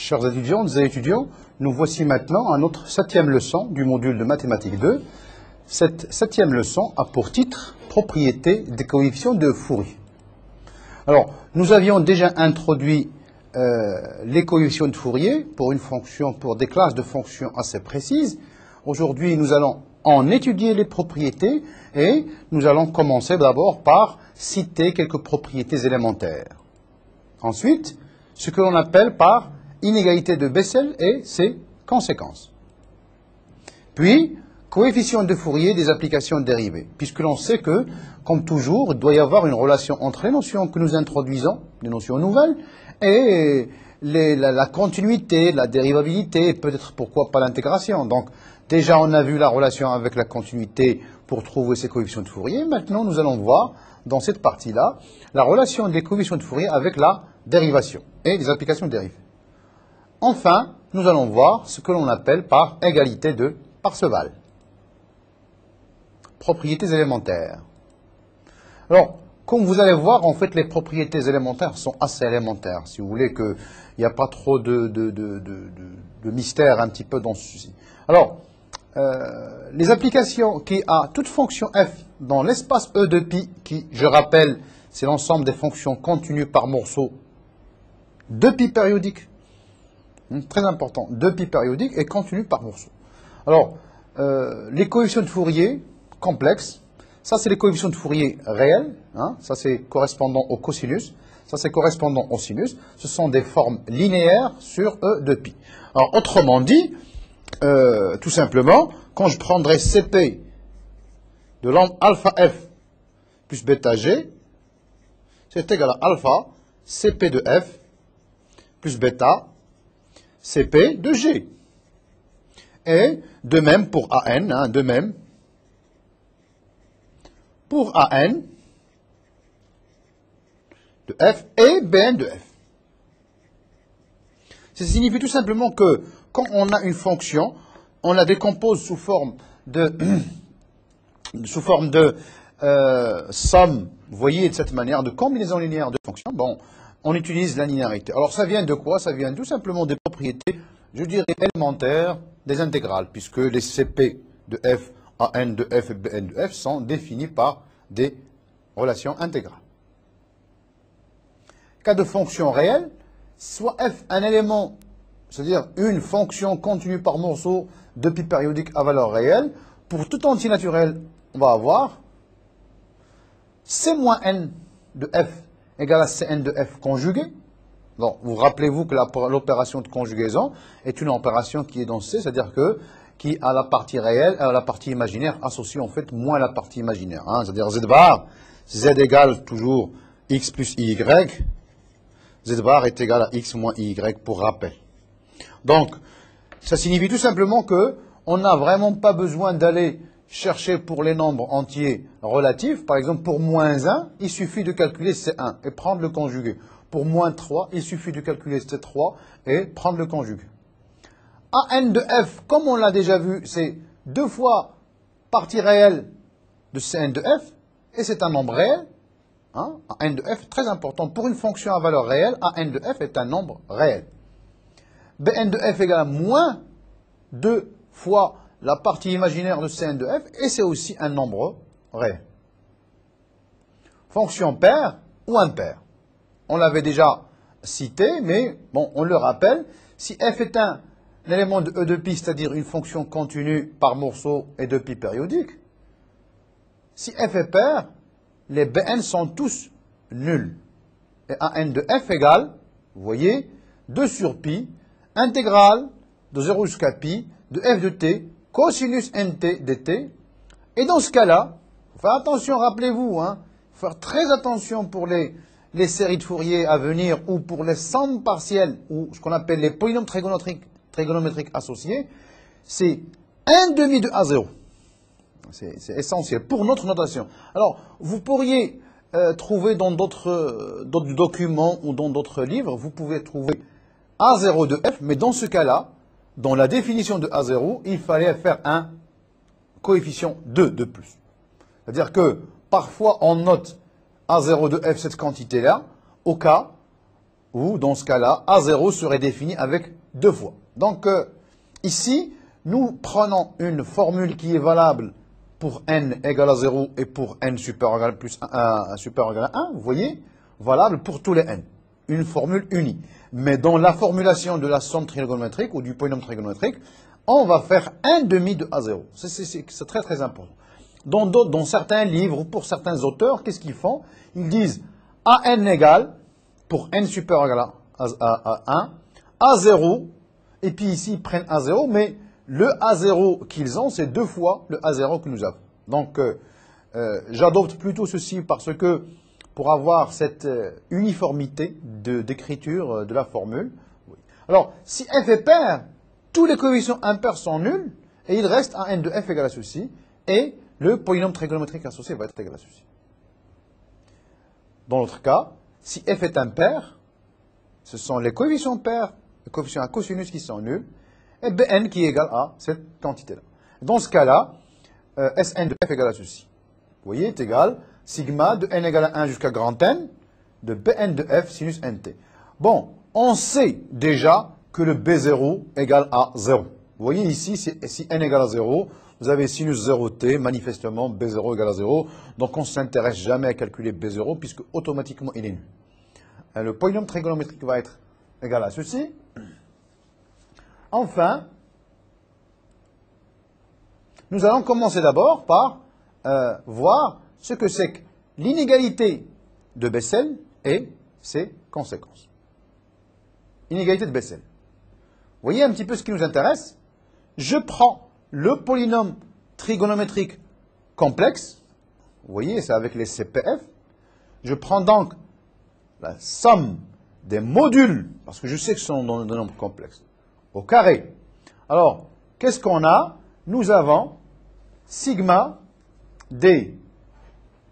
Chers étudiantes et étudiants, nous voici maintenant à notre 7e leçon du module de mathématiques 2. Cette 7e leçon a pour titre « Propriétés des coefficients de Fourier ». Alors, nous avions déjà introduit les coefficients de Fourier pour une fonction, pour des classes de fonctions assez précises. Aujourd'hui, nous allons en étudier les propriétés et nous allons commencer d'abord par citer quelques propriétés élémentaires. Ensuite, ce que l'on appelle par inégalité de Bessel et ses conséquences. Puis, coefficient de Fourier des applications dérivées, puisque l'on sait que, comme toujours, il doit y avoir une relation entre les notions que nous introduisons, les notions nouvelles, et la continuité, la dérivabilité, et peut-être pourquoi pas l'intégration. Donc, déjà, on a vu la relation avec la continuité pour trouver ces coefficients de Fourier. Maintenant, nous allons voir, dans cette partie-là, la relation des coefficients de Fourier avec la dérivation et les applications dérivées. Enfin, nous allons voir ce que l'on appelle par égalité de Parseval. Propriétés élémentaires. Alors, comme vous allez voir, en fait, les propriétés élémentaires sont assez élémentaires. Si vous voulez qu'il n'y a pas trop de mystère un petit peu dans ceci. Alors, les applications qui a toute fonction f dans l'espace E de pi, qui, je rappelle, c'est l'ensemble des fonctions continues par morceau de pi périodique. Très important, 2 pi périodiques et continu par morceau. Alors, les coefficients de Fourier complexes, ça c'est les coefficients de Fourier réels, hein, ça c'est correspondant au cosinus, ça c'est correspondant au sinus, ce sont des formes linéaires sur E de pi. Alors, autrement dit, tout simplement, quand je prendrai Cp de lambda alpha f plus bêta g, c'est égal à alpha Cp de f plus bêta Cp de G. Et de même pour AN, hein, de même pour AN de F et Bn de F. Ça signifie tout simplement que quand on a une fonction, on la décompose sous forme de somme, vous voyez, de cette manière, de combinaison linéaire de fonctions. Bon, on utilise la linéarité. Alors, ça vient de quoi? Ça vient tout simplement des propriétés, je dirais, élémentaires des intégrales, puisque les Cp de f, An de f et Bn de f sont définis par des relations intégrales. Cas de fonction réelle, soit f un élément, c'est-à-dire une fonction continue par morceau de pi périodique à valeur réelle, pour tout entier naturel, on va avoir c moins n de f égale à Cn de f conjugué. Bon, vous rappelez-vous que l'opération de conjugaison est une opération qui est dans C, c'est-à-dire que qui a la partie réelle, à la partie imaginaire, associe en fait moins la partie imaginaire. Hein, c'est-à-dire z bar, z égale toujours x plus y, z bar est égal à x moins y pour rappel. Donc, ça signifie tout simplement que on n'a vraiment pas besoin d'aller chercher pour les nombres entiers relatifs. Par exemple, pour moins 1, il suffit de calculer C1 et prendre le conjugué. Pour moins 3, il suffit de calculer C3 et prendre le conjugué. AN de F, comme on l'a déjà vu, c'est 2 fois partie réelle de Cn de F, et c'est un nombre réel. Hein, AN de F, très important. Pour une fonction à valeur réelle, AN de F est un nombre réel. Bn de F égale à moins 2 fois la partie imaginaire de Cn de f, et c'est aussi un nombre réel. Fonction paire ou impaire. On l'avait déjà cité, mais bon, on le rappelle. Si f est un élément de E de pi, c'est-à-dire une fonction continue par morceau et de pi périodique, si f est paire, les Bn sont tous nuls. Et An de f égale, vous voyez, 2 sur pi, intégrale de 0 jusqu'à pi, de f de t, cosinus nt dt, et dans ce cas-là, faire attention, rappelez-vous, hein, faire très attention pour les séries de Fourier à venir ou pour les sommes partielles ou ce qu'on appelle les polynômes trigonométriques associés, c'est 1/2 de A0. C'est essentiel pour notre notation. Alors, vous pourriez trouver dans d'autres documents ou dans d'autres livres, vous pouvez trouver A0 de f, mais dans ce cas-là, dans la définition de A0, il fallait faire un coefficient 2 de plus. C'est-à-dire que parfois on note A0 de f, cette quantité-là, au cas où dans ce cas-là, A0 serait défini avec 2 fois. Donc ici, nous prenons une formule qui est valable pour n égale à 0 et pour n supérieur ou égal à supérieur ou égal à 1, vous voyez, valable pour tous les n. Une formule unie. Mais dans la formulation de la somme trigonométrique ou du polynôme trigonométrique, on va faire 1/2 de A0. C'est très très important. Dans certains livres ou pour certains auteurs, qu'est-ce qu'ils font? Ils disent AN égale, pour n supérieur ou égal à 1, A0, et puis ici ils prennent A0, mais le A0 qu'ils ont, c'est 2 fois le A0 que nous avons. Donc, j'adopte plutôt ceci parce que, pour avoir cette uniformité d'écriture de la formule. Oui. Alors, si f est pair, tous les coefficients impairs sont nuls, et il reste un n de f égale à ceci, et le polynôme trigonométrique associé va être égal à ceci. Dans l'autre cas, si f est impair, ce sont les coefficients pairs, les coefficients à cosinus qui sont nuls, et Bn qui est égal à cette quantité-là. Dans ce cas-là, Sn de f égale à ceci. Vous voyez, est égal sigma de n égale à 1 jusqu'à grand N de Bn de f sinus nt. Bon, on sait déjà que le B0 égale à 0. Vous voyez ici, si n égale à 0, vous avez sinus 0t, manifestement B0 égale à 0. Donc on ne s'intéresse jamais à calculer B0 puisque automatiquement il est nul. Le polynôme trigonométrique va être égal à ceci. Enfin, nous allons commencer d'abord par voir ce que c'est que l'inégalité de Bessel et ses conséquences. Inégalité de Bessel. Vous voyez un petit peu ce qui nous intéresse? Je prends le polynôme trigonométrique complexe. Vous voyez, c'est avec les CPF. Je prends donc la somme des modules, parce que je sais que ce sont des nombres complexes, au carré. Alors, qu'est-ce qu'on a? Nous avons sigma d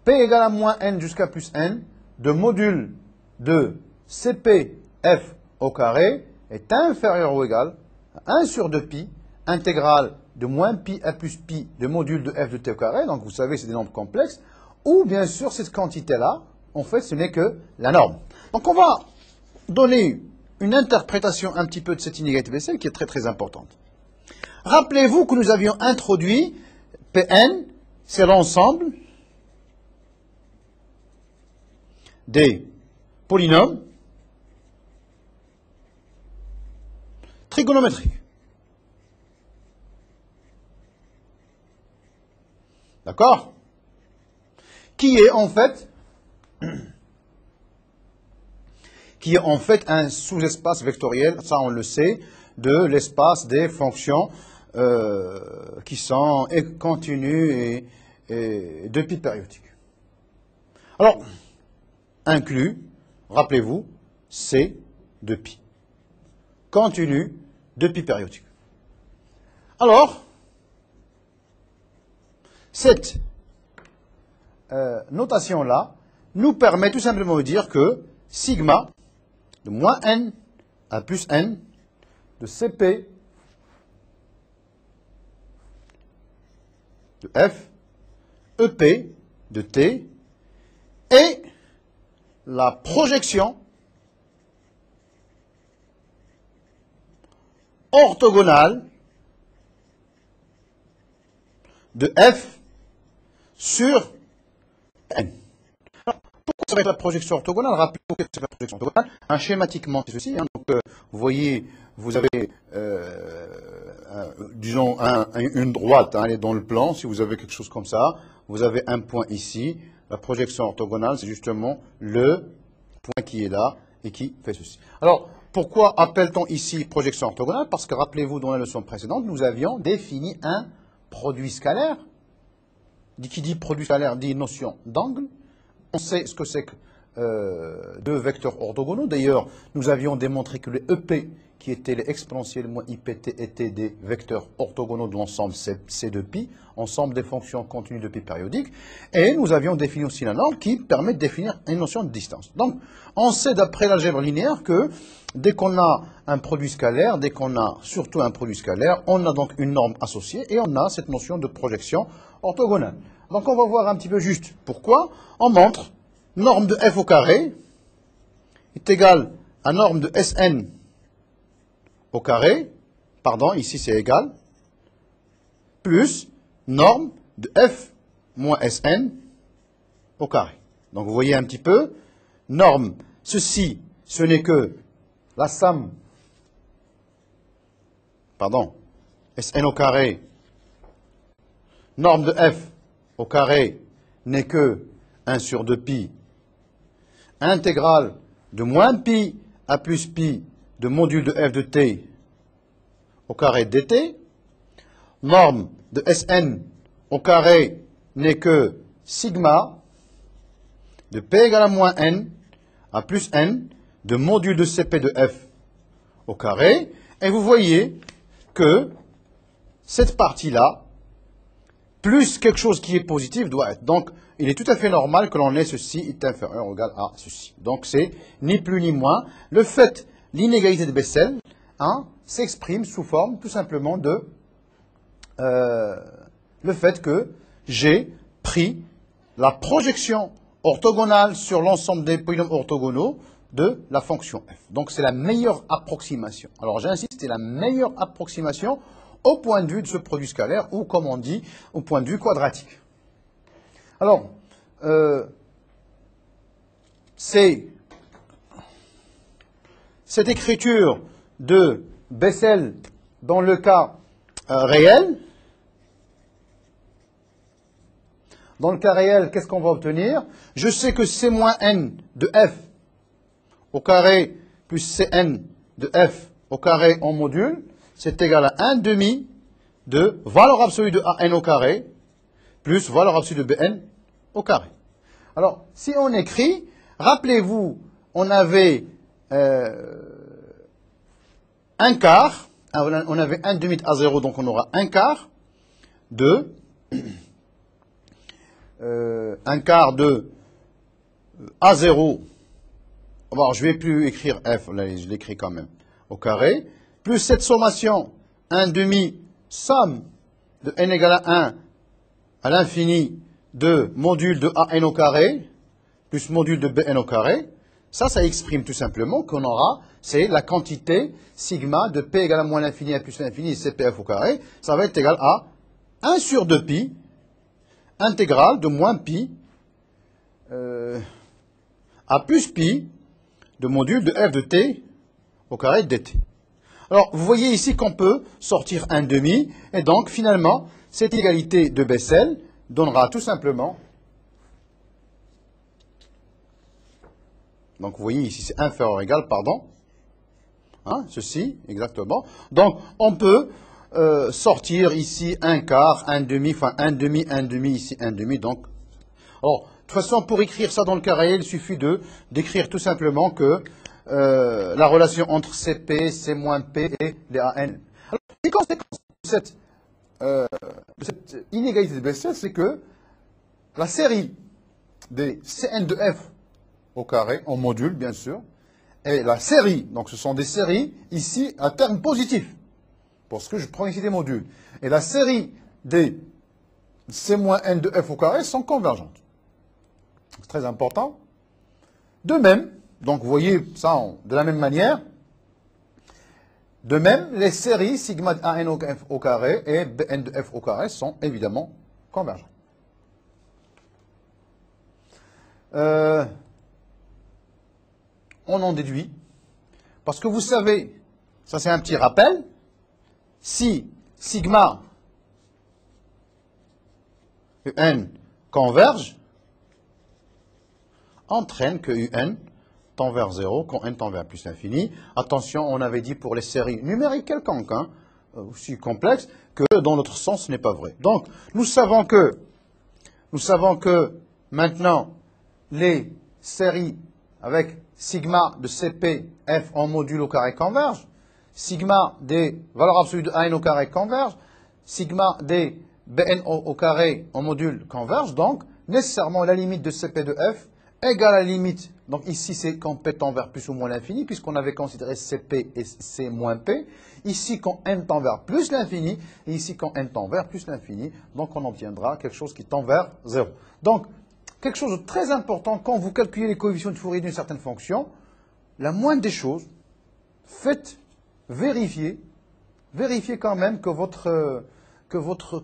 p égale à moins n jusqu'à plus n de module de CPF au carré est inférieur ou égal à 1 sur 2 pi intégrale de moins pi à plus pi de module de f de t au carré. Donc, vous savez, c'est des nombres complexes. Ou, bien sûr, cette quantité-là, en fait, ce n'est que la norme. Donc, on va donner une interprétation un petit peu de cette inégalité de Bessel qui est très très importante. Rappelez-vous que nous avions introduit Pn, c'est l'ensemble des polynômes trigonométriques. D'accord? Qui est en fait un sous-espace vectoriel, ça on le sait, de l'espace des fonctions qui sont continues et de pi périodiques. Alors, inclus, rappelez-vous, C de pi. Continu de pi périodique. Alors, cette notation-là nous permet tout simplement de dire que sigma de moins n à plus n de Cp de f, Ep de t, et la projection orthogonale de f sur n. Alors, pourquoi ça va être la projection orthogonale? Rappelez-vous que c'est la projection orthogonale. Schématiquement, c'est ceci. Donc, vous voyez, vous avez, disons, une droite, elle est dans le plan. Si vous avez quelque chose comme ça, vous avez un point ici. La projection orthogonale, c'est justement le point qui est là et qui fait ceci. Alors, pourquoi appelle-t-on ici projection orthogonale? Parce que, rappelez-vous, dans la leçon précédente, nous avions défini un produit scalaire. Qui dit produit scalaire dit notion d'angle. On sait ce que c'est que deux vecteurs orthogonaux. D'ailleurs, nous avions démontré que les EP, qui étaient les exponentiels moins IPT, étaient des vecteurs orthogonaux de l'ensemble C de pi, ensemble des fonctions continues de pi périodiques. Et nous avions défini aussi la norme qui permet de définir une notion de distance. Donc, on sait d'après l'algèbre linéaire que dès qu'on a un produit scalaire, dès qu'on a surtout un produit scalaire, on a donc une norme associée et on a cette notion de projection orthogonale. Donc, on va voir un petit peu juste pourquoi. On montre norme de f au carré est égale à norme de Sn au carré, pardon, ici c'est égal, plus norme de f moins Sn au carré. Donc vous voyez un petit peu, norme, ceci, ce n'est que la somme, pardon, Sn au carré, norme de f au carré n'est que 1 sur 2 pi, intégrale de moins pi à plus pi de module de f de t au carré dt, norme de Sn au carré n'est que sigma de p égale à moins n à plus n de module de Cp de f au carré. Et vous voyez que cette partie-là, plus quelque chose qui est positif, doit être. Donc, il est tout à fait normal que l'on ait ceci est inférieur ou égal à ceci. Donc, c'est ni plus ni moins. Le fait, l'inégalité de Bessel, hein, s'exprime sous forme tout simplement de le fait que j'ai pris la projection orthogonale sur l'ensemble des polynômes orthogonaux de la fonction f. Donc, c'est la meilleure approximation. Alors, j'insiste, c'est la meilleure approximation au point de vue de ce produit scalaire, ou comme on dit, au point de vue quadratique. Alors, c'est cette écriture de Bessel dans le cas réel. Dans le cas réel, qu'est-ce qu'on va obtenir? Je sais que C moins n de f au carré plus Cn de f au carré en module, c'est égal à 1 demi de valeur absolue de an au carré plus valeur absolue de bn au carré. Alors, si on écrit, rappelez-vous, on avait un quart, on avait 1 demi de A0, donc on aura un quart de A0. Bon, je ne vais plus écrire f, là, je l'écris quand même, au carré, plus cette sommation, 1 demi, somme de n égale à 1 à l'infini de module de an au carré, plus module de bn au carré. Ça exprime tout simplement qu'on aura, c'est la quantité sigma de p égale à moins l'infini à plus l'infini et cpf au carré. Ça va être égal à 1 sur 2 pi, intégrale de moins pi à plus pi de module de f de t au carré dt. Alors, vous voyez ici qu'on peut sortir un demi, et donc, finalement, cette égalité de Bessel donnera tout simplement, donc vous voyez ici, c'est inférieur ou égal, pardon, hein, ceci, exactement. Donc, on peut sortir ici un quart, un demi, enfin un demi, ici un demi, donc, alors, de toute façon, pour écrire ça dans le cas réel, il suffit d'écrire tout simplement que la relation entre Cp, C moins P et les AN. Alors, les conséquences de cette inégalité de Bessel, c'est que la série des Cn de f au carré, en module, bien sûr, et la série, donc ce sont des séries, ici, à terme positif, parce que je prends ici des modules. Et la série des C moins n de f au carré sont convergentes. C'est très important. De même, donc vous voyez ça de la même manière, de même, les séries sigma de an au carré et bn de f au carré sont évidemment convergentes. On en déduit, parce que vous savez, ça c'est un petit rappel, si sigma un converge, entraîne que un tend vers 0 quand n tend vers plus l'infini. Attention, on avait dit pour les séries numériques quelconques, hein, aussi complexes, que dans l'autre sens, ce n'est pas vrai. Donc, nous savons que maintenant, les séries avec sigma de Cp f en module au carré convergent, sigma des valeurs absolues de an au carré convergent, sigma des bn au carré en module convergent, donc nécessairement la limite de Cp de f égale à la limite, donc ici c'est quand p tend vers plus ou moins l'infini, puisqu'on avait considéré Cp et C moins P, ici quand n tend vers plus l'infini, et ici quand n tend vers plus l'infini, donc on obtiendra quelque chose qui tend vers 0. Donc, quelque chose de très important quand vous calculez les coefficients de Fourier d'une certaine fonction, la moindre des choses, faites vérifier quand même que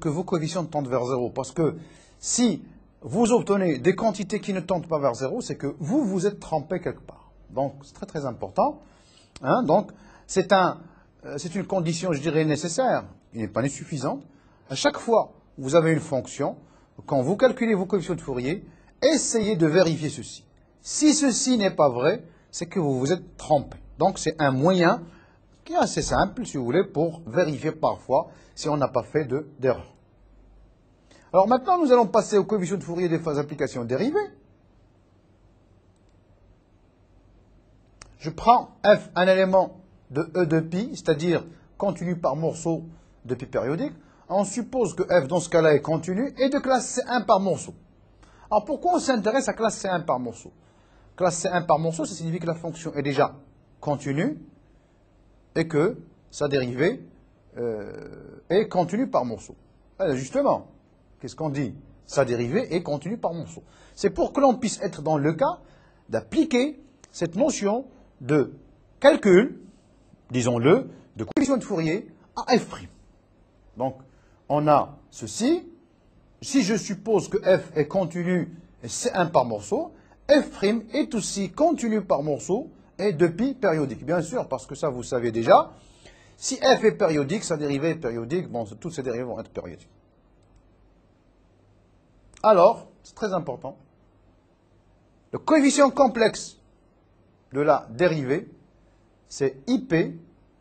vos coefficients tendent vers 0. Parce que si vous obtenez des quantités qui ne tendent pas vers 0, c'est que vous vous êtes trompé quelque part. Donc, c'est très très important. Hein? Donc, c'est une condition, je dirais, nécessaire. Il n'est pas suffisante. À chaque fois que vous avez une fonction, quand vous calculez vos coefficients de Fourier, essayez de vérifier ceci. Si ceci n'est pas vrai, c'est que vous vous êtes trompé. Donc, c'est un moyen qui est assez simple, si vous voulez, pour vérifier parfois si on n'a pas fait d'erreur. Alors maintenant, nous allons passer aux coefficients de Fourier des applications dérivées. Je prends f, un élément de E de pi, c'est-à-dire continu par morceau de pi périodique. On suppose que f, dans ce cas-là, est continu et de classe C1 par morceau. Alors pourquoi on s'intéresse à classe C1 par morceau? Classe C1 par morceau, ça signifie que la fonction est déjà continue et que sa dérivée est continue par morceau. Justement, qu'est-ce qu'on dit? Sa dérivée est continue par morceau. C'est pour que l'on puisse être dans le cas d'appliquer cette notion de calcul, disons-le, de coefficient de Fourier à f'. Donc, on a ceci. Si je suppose que f est continu et C1 par morceau, f' est aussi continu par morceau et de pi périodique. Bien sûr, parce que ça, vous savez déjà. Si f est périodique, sa dérivée est périodique. Bon, toutes ces dérivées vont être périodiques. Alors, c'est très important, le coefficient complexe de la dérivée, c'est IP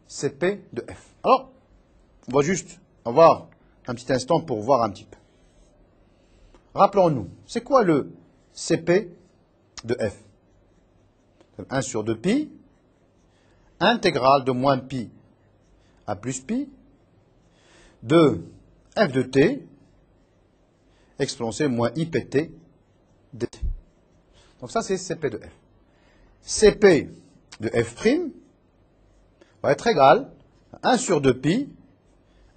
CP de f. Alors, on va juste avoir un petit instant pour voir un petit peu. Rappelons-nous, c'est quoi le CP de f? 1 sur 2 pi, intégrale de moins pi à plus pi, de f de t, exponentielle moins IPT dt. Donc ça, c'est CP de f. CP de f' va être égal à 1 sur 2 pi,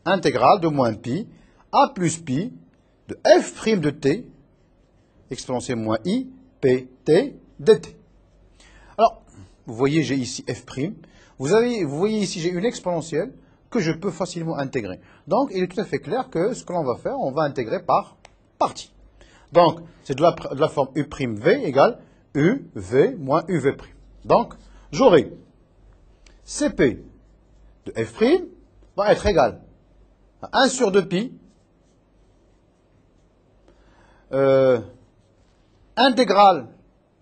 intégrale de moins pi, a plus pi, de f' de t, exponentielle moins IPT dt. Alors, vous voyez, j'ai ici f'. Vous voyez ici, j'ai une exponentielle que je peux facilement intégrer. Donc, il est tout à fait clair que ce que l'on va faire, on va intégrer par partie. Donc, c'est de la forme u'v égale uv moins uv'. Donc, j'aurai CP de f' va être égal à 1 sur 2 pi, intégrale,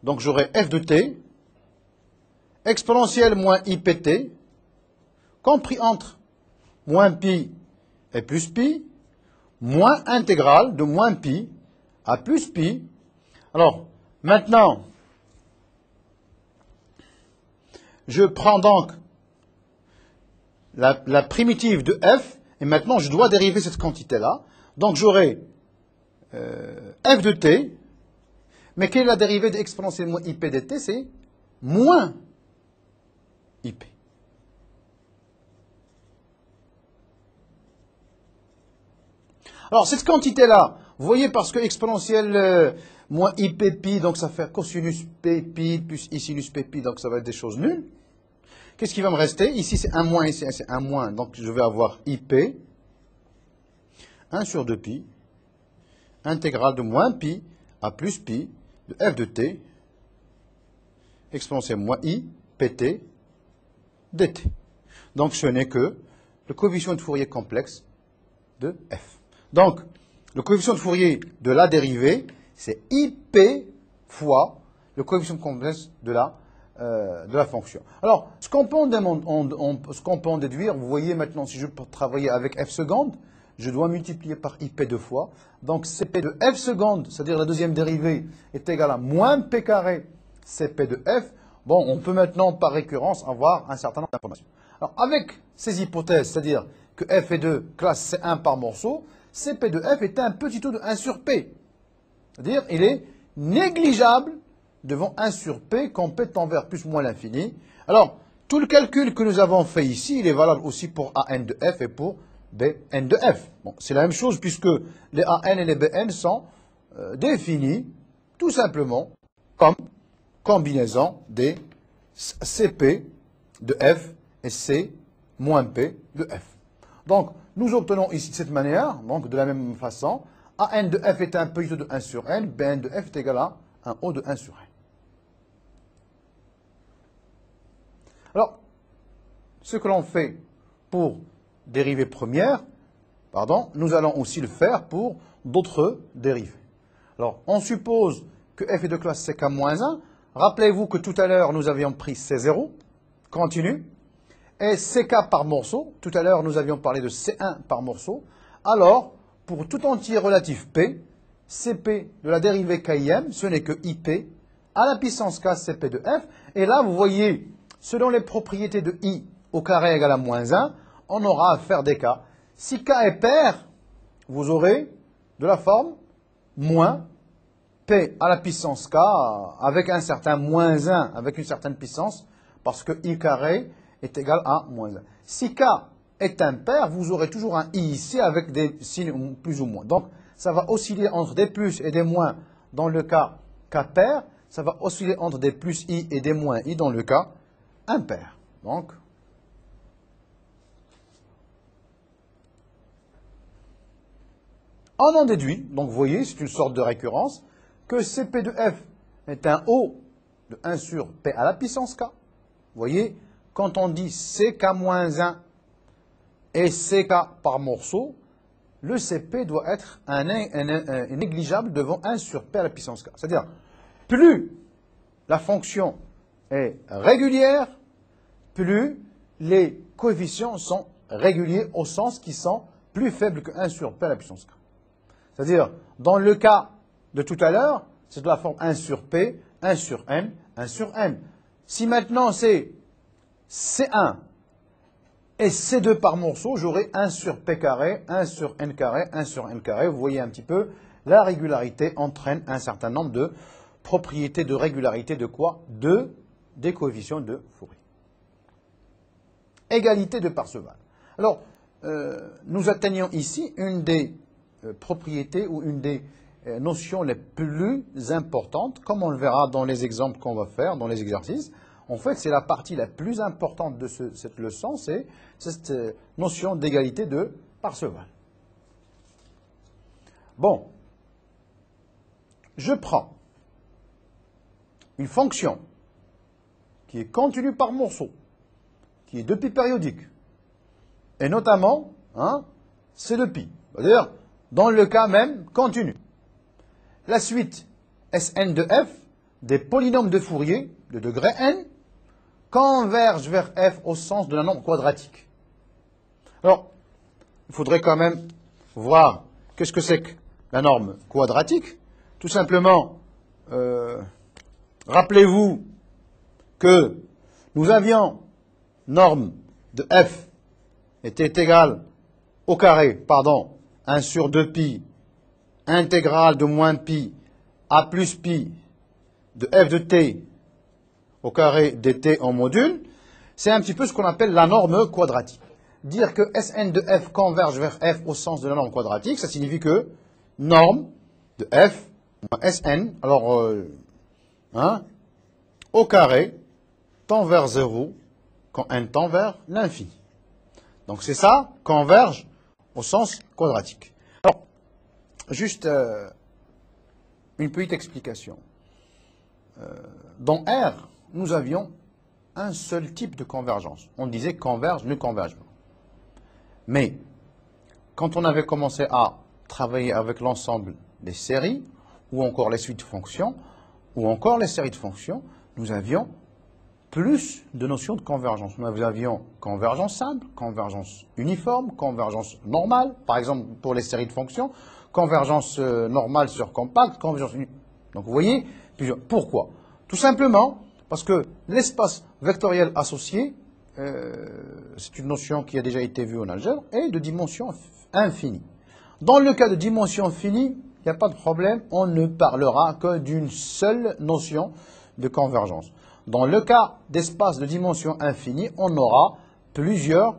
donc j'aurai f de t, exponentielle moins IPT, compris entre moins pi et plus pi, moins intégrale de moins pi à plus pi. Alors, maintenant, je prends donc la primitive de f, et maintenant je dois dériver cette quantité-là. Donc j'aurai f de t, mais quelle est la dérivée de exponentielle moins ip dt? C'est moins ip. Alors, cette quantité-là, vous voyez, parce que exponentielle moins ip pi, donc ça fait cosinus p pi plus i sinus p pi, donc ça va être des choses nulles. Qu'est-ce qui va me rester? Ici, c'est un moins, ici, c'est un moins, donc je vais avoir ip, 1 sur 2 pi, intégrale de moins pi à plus pi, de f de t, exponentielle moins i, pt, dt. Donc, ce n'est que le coefficient de Fourier complexe de f. Donc, le coefficient de Fourier de la dérivée, c'est IP fois le coefficient complexe de la fonction. Alors, ce qu'on peut en déduire, vous voyez maintenant, si je peux travailler avec f seconde, je dois multiplier par IP 2 fois. Donc, CP de f seconde, c'est-à-dire la deuxième dérivée, est égal à moins P carré CP de f. Bon, on peut maintenant, par récurrence, avoir un certain nombre d'informations. Alors, avec ces hypothèses, c'est-à-dire que f est de classe C1 par morceau, CP de f est un petit taux de 1 sur P. C'est-à-dire, il est négligeable devant 1 sur P, quand P tend vers plus ou moins l'infini. Alors, tout le calcul que nous avons fait ici, il est valable aussi pour AN de f et pour BN de f. Bon, c'est la même chose puisque les AN et les BN sont définis tout simplement comme combinaison des CP de f et C moins P de f. Donc, nous obtenons ici de cette manière, donc de la même façon, AN de f est un petit de 1 sur n, Bn de f est égal à un O de 1 sur n. Alors, ce que l'on fait pour dérivée première, nous allons aussi le faire pour d'autres dérivées. Alors, on suppose que f est de classe CK-1. Rappelez-vous que tout à l'heure, nous avions pris C0, continu, et CK par morceau. Tout à l'heure, nous avions parlé de C1 par morceau. Alors, pour tout entier relatif P, CP de la dérivée KIM, ce n'est que IP à la puissance K CP de F. Et là, vous voyez, selon les propriétés de I au carré égale à moins 1, on aura à faire des cas. Si K est pair, vous aurez de la forme moins P à la puissance K avec un certain moins 1, avec une certaine puissance, parce que I carré est égal à moins 1. Si K est impair, vous aurez toujours un I ici avec des signes plus ou moins. Donc, ça va osciller entre des plus et des moins dans le cas K pair. Ça va osciller entre des plus I et des moins I dans le cas impair. Donc, on en déduit, donc vous voyez, c'est une sorte de récurrence, que CP de F est un O de 1 sur P à la puissance K. Vous voyez, quand on dit CK-1 et CK par morceau, le CP doit être un négligeable devant 1 sur P à la puissance K. C'est-à-dire, plus la fonction est régulière, plus les coefficients sont réguliers au sens qu'ils sont plus faibles que 1 sur P à la puissance K. C'est-à-dire, dans le cas de tout à l'heure, c'est de la forme 1 sur P, 1 sur N, 1 sur N. Si maintenant c'est C1 et C2 par morceau, j'aurai 1 sur P carré, 1 sur N carré, 1 sur N carré. Vous voyez un petit peu, la régularité entraîne un certain nombre de propriétés de régularité de quoi? Des coefficients de Fourier. Égalité de Parseval. Alors, nous atteignons ici une des propriétés ou une des notions les plus importantes, comme on le verra dans les exemples qu'on va faire, dans les exercices. En fait, c'est la partie la plus importante de cette leçon, c'est cette notion d'égalité de Parseval. Bon, je prends une fonction qui est continue par morceau, qui est de pi périodique, et notamment, c'est de pi. C'est-à-dire, dans le cas même, continu. La suite Sn de f, des polynômes de Fourier de degré n, converge vers f au sens de la norme quadratique. Alors, il faudrait quand même voir qu'est-ce que c'est que la norme quadratique. Tout simplement, rappelez-vous que nous avions norme de f était égale au carré, 1 sur 2 pi, intégrale de moins pi à plus pi de f de t au carré dt en module, c'est un petit peu ce qu'on appelle la norme quadratique. Dire que Sn de f converge vers f au sens de la norme quadratique, ça signifie que norme de f moins Sn, alors au carré tend vers 0 quand n tend vers l'infini. Donc c'est ça, converge au sens quadratique. Alors, juste une petite explication. Dans R, nous avions un seul type de convergence. On disait converge, ne converge pas. Mais, quand on avait commencé à travailler avec l'ensemble des séries, ou encore les suites de fonctions, ou encore les séries de fonctions, nous avions plus de notions de convergence. Nous avions convergence simple, convergence uniforme, convergence normale, par exemple pour les séries de fonctions, convergence normale sur compacte, convergence uniforme. Donc vous voyez, pourquoi? Tout simplement parce que l'espace vectoriel associé, c'est une notion qui a déjà été vue en algèbre, est de dimension infinie. Dans le cas de dimension finie, il n'y a pas de problème, on ne parlera que d'une seule notion de convergence. Dans le cas d'espace de dimension infinie, on aura plusieurs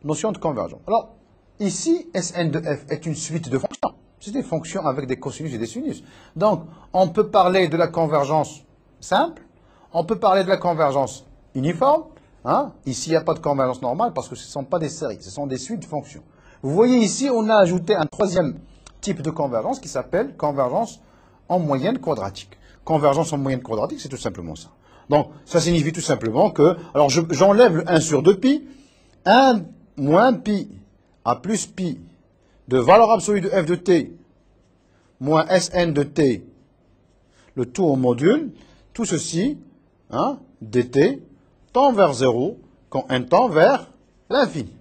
notions de convergence. Alors, ici, Sn de f est une suite de fonctions. C'est des fonctions avec des cosinus et des sinus. Donc, on peut parler de la convergence simple, On peut parler de la convergence uniforme. Hein. Ici, il n'y a pas de convergence normale parce que ce ne sont pas des séries, ce sont des suites de fonctions. Vous voyez ici, on a ajouté un troisième type de convergence qui s'appelle convergence en moyenne quadratique. Convergence en moyenne quadratique, c'est tout simplement ça. Donc, ça signifie tout simplement que, alors j'enlève le 1 sur 2pi, 1 moins pi à plus pi de valeur absolue de f de t moins Sn de t, le tout au module, tout ceci, hein, dt, tend vers 0 quand n tend vers l'infini.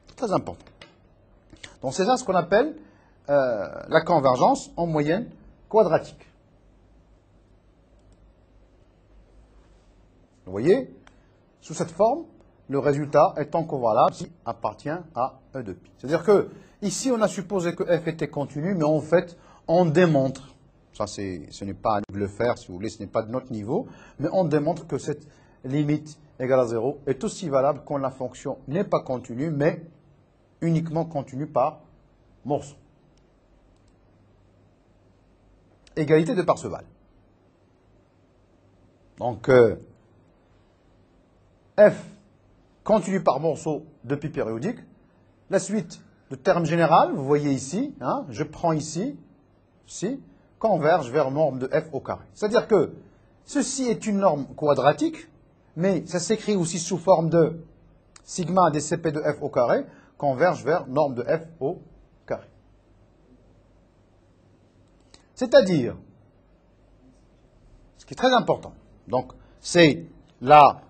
C'est très important. Donc c'est ça ce qu'on appelle la convergence en moyenne quadratique. Vous voyez, sous cette forme, le résultat étant convalable s'il appartient à E de pi. C'est-à-dire que ici on a supposé que f était continu, mais en fait on démontre, ça ce n'est pas à nous de le faire si vous voulez, ce n'est pas de notre niveau, mais on démontre que cette limite égale à 0 est aussi valable quand la fonction n'est pas continue, mais uniquement continue par morceau. Égalité de Parseval. Donc, f continue par morceau de pi périodique. La suite de terme général, vous voyez ici, hein, je prends ici, converge vers norme de f au carré. C'est-à-dire que ceci est une norme quadratique, mais ça s'écrit aussi sous forme de sigma dcp de f au carré, converge vers norme de f au carré. C'est-à-dire, ce qui est très important, donc c'est la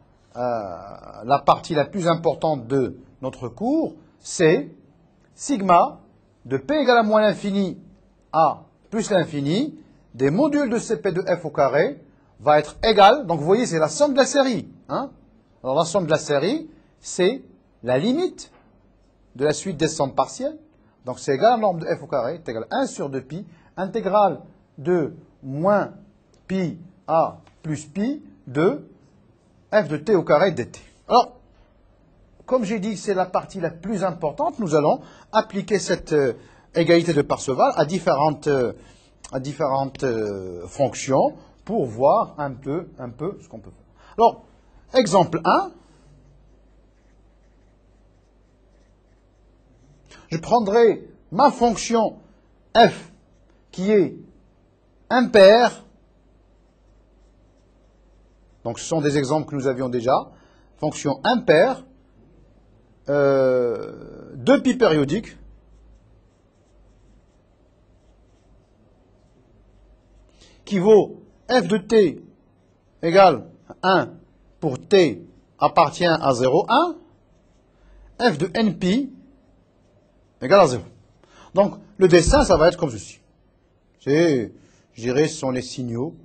partie la plus importante de notre cours, c'est sigma de p égale à moins l'infini à plus l'infini des modules de cp de f au carré va être égal, donc vous voyez c'est la somme de la série. Hein. Alors la somme de la série, c'est la limite de la suite descente partielle, donc c'est égal à la norme de f au carré, est égal à 1 sur 2pi, intégrale de moins pi à plus pi de f de t au carré dt. Alors, comme j'ai dit, c'est la partie la plus importante, nous allons appliquer cette égalité de Parseval à différentes fonctions pour voir un peu ce qu'on peut faire. Alors, exemple 1, je prendrai ma fonction f qui est impaire. Donc ce sont des exemples que nous avions déjà. Fonction impaire de pi périodique qui vaut f de t égale 1 pour t appartient à 0, 1, f de npi égale à 0. Donc le dessin, ça va être comme ceci. Je dirais, ce sont les signaux.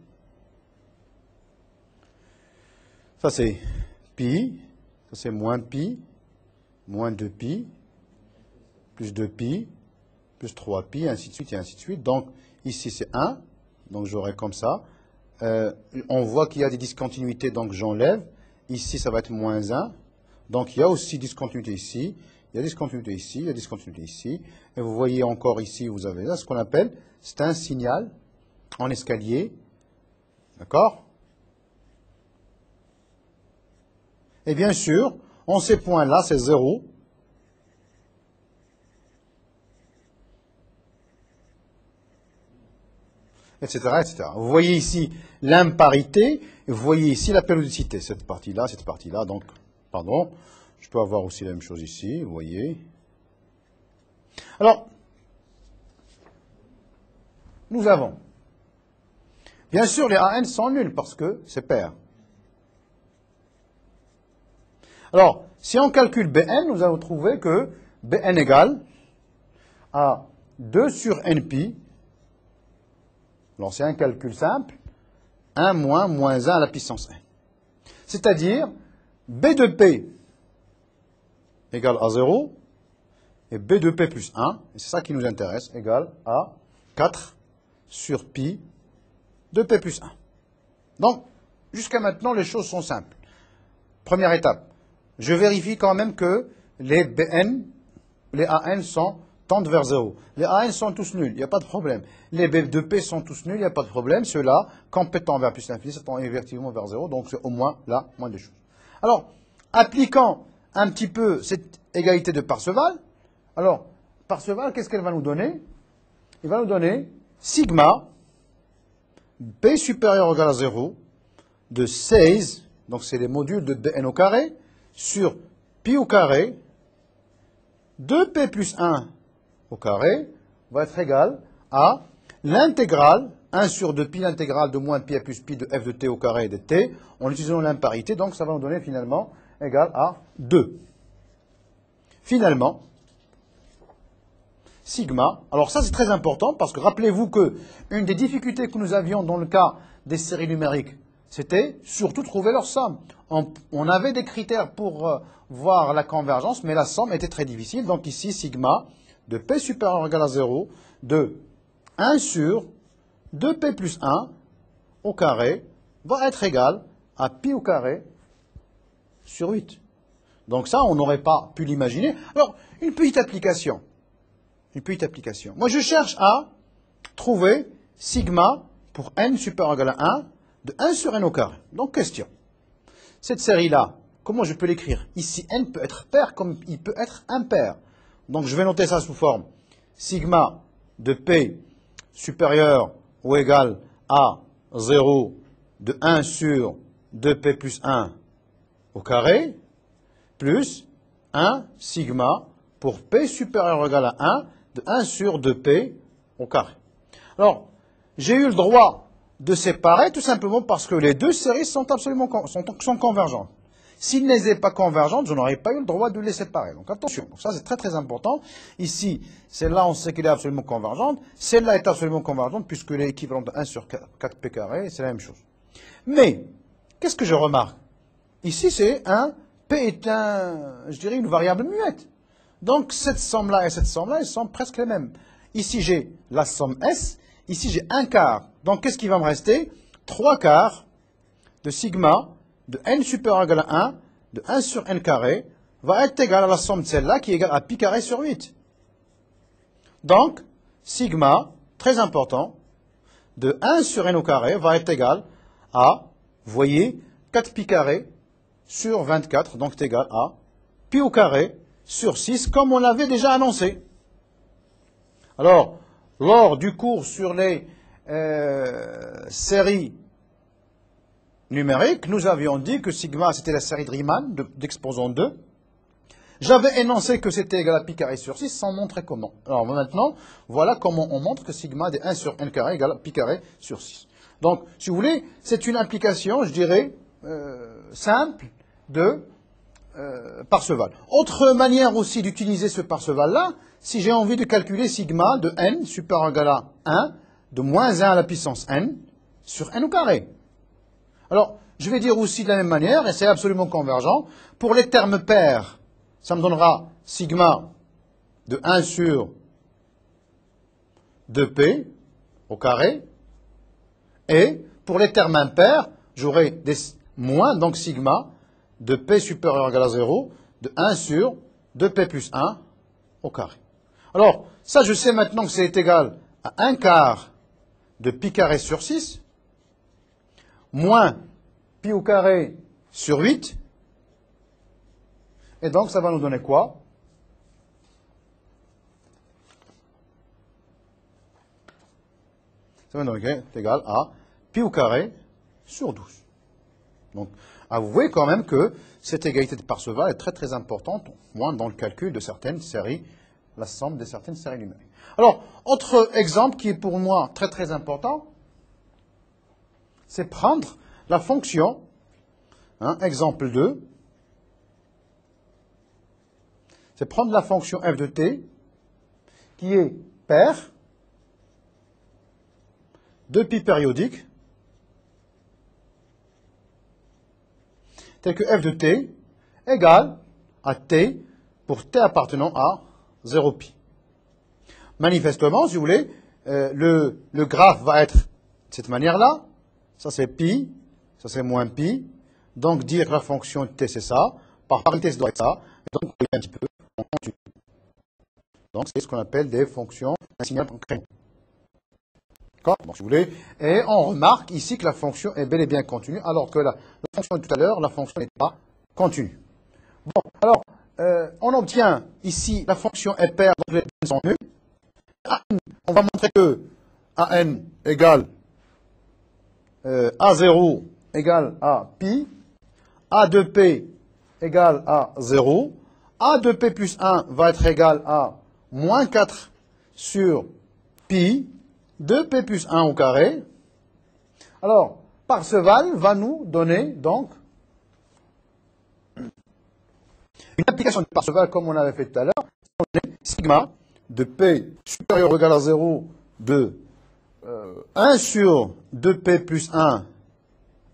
Ça c'est pi, ça c'est moins pi, moins 2pi, plus 2pi, plus 3pi, ainsi de suite et ainsi de suite. Donc ici c'est 1, donc j'aurai comme ça. On voit qu'il y a des discontinuités, donc j'enlève. Ici ça va être moins 1. Donc il y a aussi discontinuité ici, il y a discontinuité ici, il y a discontinuité ici. Et vous voyez encore ici, vous avez là ce qu'on appelle, c'est un signal en escalier. D'accord ? Et bien sûr, en ces points-là, c'est 0. Etc., etc. Vous voyez ici l'imparité, et vous voyez ici la périodicité. Cette partie-là, donc, pardon, je peux avoir aussi la même chose ici, vous voyez. Alors, nous avons, bien sûr, les AN sont nuls, parce que c'est pair. Alors, si on calcule Bn, nous allons trouver que Bn égale à 2 sur npi. Alors, c'est un calcul simple. 1 moins 1 à la puissance 1. C'est-à-dire, B de P égale à 0 et B de P plus 1, et c'est ça qui nous intéresse, égale à 4 sur pi de P plus 1. Donc, jusqu'à maintenant, les choses sont simples. Première étape. Je vérifie quand même que les BN, les AN sont tendent vers 0. Les AN sont tous nuls, il n'y a pas de problème. Les B de P sont tous nuls, il n'y a pas de problème. Ceux-là, quand P tend vers plus l'infini, ça tend effectivement vers 0. Donc c'est au moins là, moins des choses. Alors, appliquant un petit peu cette égalité de Parseval, alors, Parseval, qu'est-ce qu'elle va nous donner? Il va nous donner sigma P supérieur ou égal à 0 de 16, donc c'est les modules de Bn au carré, sur pi au carré, 2p plus 1 au carré, va être égal à l'intégrale, 1 sur 2 pi, l'intégrale de moins pi plus pi de f de t au carré de t, en utilisant l'imparité, donc ça va nous donner finalement égal à 2. Finalement, sigma, alors ça c'est très important, parce que rappelez-vous que une des difficultés que nous avions dans le cas des séries numériques, c'était surtout trouver leur somme. On avait des critères pour voir la convergence, mais la somme était très difficile. Donc ici, sigma de p supérieur ou égal à 0 de 1 sur 2p plus 1 au carré va être égal à pi au carré sur 8. Donc ça, on n'aurait pas pu l'imaginer. Alors, une petite application. Moi, je cherche à trouver sigma pour n supérieur ou égal à 1 de 1 sur n au carré. Donc, question. Cette série-là, comment je peux l'écrire? Ici, n peut être pair comme il peut être impair. Donc, je vais noter ça sous forme sigma de p supérieur ou égal à 0 de 1 sur 2p plus 1 au carré, plus 1 sigma pour p supérieur ou égal à 1 de 1 sur 2p au carré. Alors, j'ai eu le droit de séparer tout simplement parce que les deux séries sont absolument sont convergentes. S'ils n'étaient pas convergentes, je n'aurais pas eu le droit de les séparer. Donc attention, donc ça c'est très très important. Ici, celle-là on sait qu'elle est absolument convergente. Celle-là est absolument convergente puisque elle est équivalente de 1 sur 4p carré, c'est la même chose. Mais, qu'est-ce que je remarque? Ici c'est p est je dirais une variable muette. Donc cette somme-là et cette somme-là, elles sont presque les mêmes. Ici j'ai la somme S, ici j'ai 1 quart. Donc qu'est-ce qui va me rester? 3 quarts de sigma de n supérieur ou égal à 1 de 1 sur n carré va être égal à la somme de celle-là qui est égale à pi carré sur 8. Donc sigma, très important, de 1 sur n au carré va être égal à, vous voyez, 4 pi carré sur 24, donc c'est égal à pi au carré sur 6, comme on l'avait déjà annoncé. Alors, lors du cours sur les séries numériques, nous avions dit que sigma, c'était la série de Riemann d'exposant 2. J'avais énoncé que c'était égal à pi carré sur 6 sans montrer comment. Alors maintenant, voilà comment on montre que sigma de 1 sur n carré égale à pi carré sur 6. Donc, si vous voulez, c'est une application, je dirais, simple de Parseval. Autre manière aussi d'utiliser ce Parseval-là, si j'ai envie de calculer sigma de n supérieur ou égal à 1 de moins 1 à la puissance n sur n au carré. Alors, je vais dire aussi de la même manière, et c'est absolument convergent, pour les termes pairs, ça me donnera sigma de 1 sur 2p au carré, et pour les termes impairs, j'aurai des moins, donc sigma de p supérieur ou égal à 0 de 1 sur 2p plus 1 au carré. Alors, ça je sais maintenant que c'est égal à 1 quart de pi carré sur 6, moins pi au carré sur 8, et donc ça va nous donner quoi? Ça va nous donner égal à pi au carré sur 12. Donc, avouez quand même que cette égalité de Parseval est très très importante, au moins dans le calcul de certaines séries, la somme de certaines séries numériques. Alors, autre exemple qui est pour moi très très important, c'est prendre la fonction, exemple 2, c'est prendre la fonction f de t qui est paire de pi périodique tel que f de t égale à t pour t appartenant à 0 pi. Manifestement, si vous voulez, le graphe va être de cette manière-là. Ça c'est pi, ça c'est moins pi. Donc dire que la fonction de t c'est ça. Par parité, ça doit être ça. Et donc, vous voyez un petit peu, on continue. Donc, c'est ce qu'on appelle des fonctions à signal incrément. D'accord? Donc, si vous voulez. Et on remarque ici que la fonction est bel et bien continue, alors que la fonction de tout à l'heure, la fonction n'est pas continue. Bon, alors, on obtient ici la fonction est paire, donc les n sont nuls. On va montrer que AN égale A0 égale à pi, A de P égale à 0, A de P plus 1 va être égal à moins 4 sur pi de P plus 1 au carré. Alors, Parseval va nous donner donc une application de Parseval comme on avait fait tout à l'heure. On est sigma de P supérieur ou égal à 0 de 1 sur 2P plus 1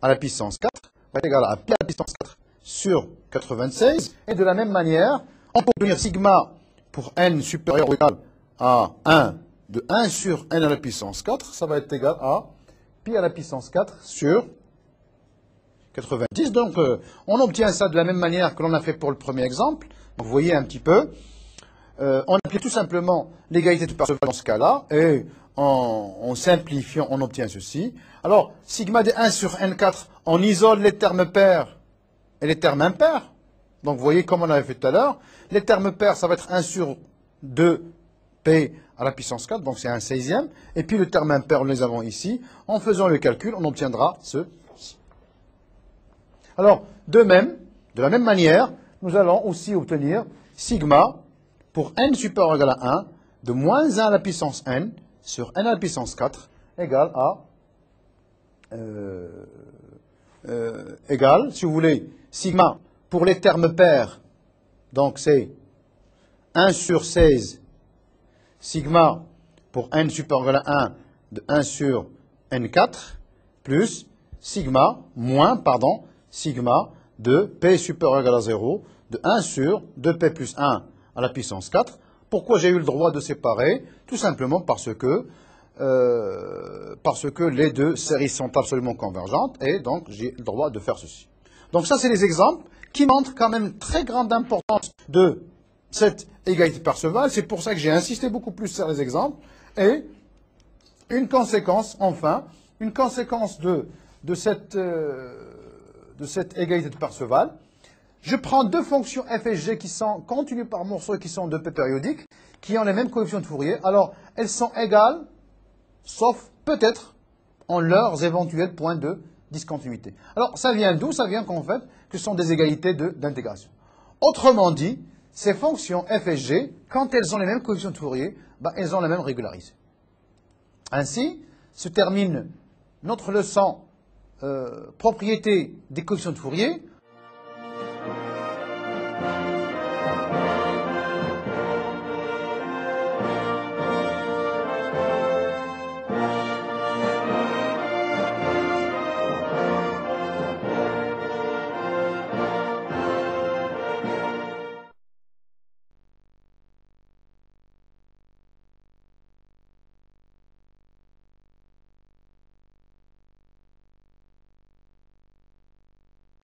à la puissance 4 va être égal à P à la puissance 4 sur 96. Et de la même manière, on peut obtenir sigma pour n supérieur ou égal à 1 de 1 sur n à la puissance 4. Ça va être égal à pi à la puissance 4 sur 90. Donc, on obtient ça de la même manière que l'on a fait pour le premier exemple. Donc, vous voyez un petit peu. On applique tout simplement l'égalité de Parseval dans ce cas-là. Et en simplifiant, on obtient ceci. Alors, sigma de 1 sur n4, on isole les termes pairs et les termes impairs. Donc, vous voyez comme on avait fait tout à l'heure. Les termes pairs, ça va être 1 sur 2p à la puissance 4, donc c'est un 16e. Et puis le terme impair, nous les avons ici. En faisant le calcul, on obtiendra ceci. Alors, de la même manière, nous allons aussi obtenir sigma pour n supérieur ou égal à 1 de moins 1 à la puissance n sur n à la puissance 4 égale à égale, si vous voulez, sigma pour les termes pairs, donc c'est 1 sur 16 sigma pour n supérieur ou égal à 1 de 1 sur n4 plus sigma moins, pardon, sigma de p supérieur ou égal à 0 de 1 sur 2p plus 1 à la puissance 4. Pourquoi j'ai eu le droit de séparer? Tout simplement parce que les deux séries sont absolument convergentes et donc j'ai le droit de faire ceci. Donc ça, c'est les exemples qui montrent quand même très grande importance de cette égalité de Parseval. C'est pour ça que j'ai insisté beaucoup plus sur les exemples. Et une conséquence, enfin, une conséquence de cette égalité de Parseval. Je prends deux fonctions f et g qui sont continues par morceaux et qui sont de P périodiques, qui ont les mêmes coefficients de Fourier. Alors, elles sont égales, sauf peut-être en leurs éventuels points de discontinuité. Alors, ça vient d'où? Ça vient qu'en fait, que ce sont des égalités d'intégration. Autrement dit, ces fonctions f et g, quand elles ont les mêmes coefficients de Fourier, elles ont la même régularisée. Ainsi, se termine notre leçon propriété des coefficients de Fourier.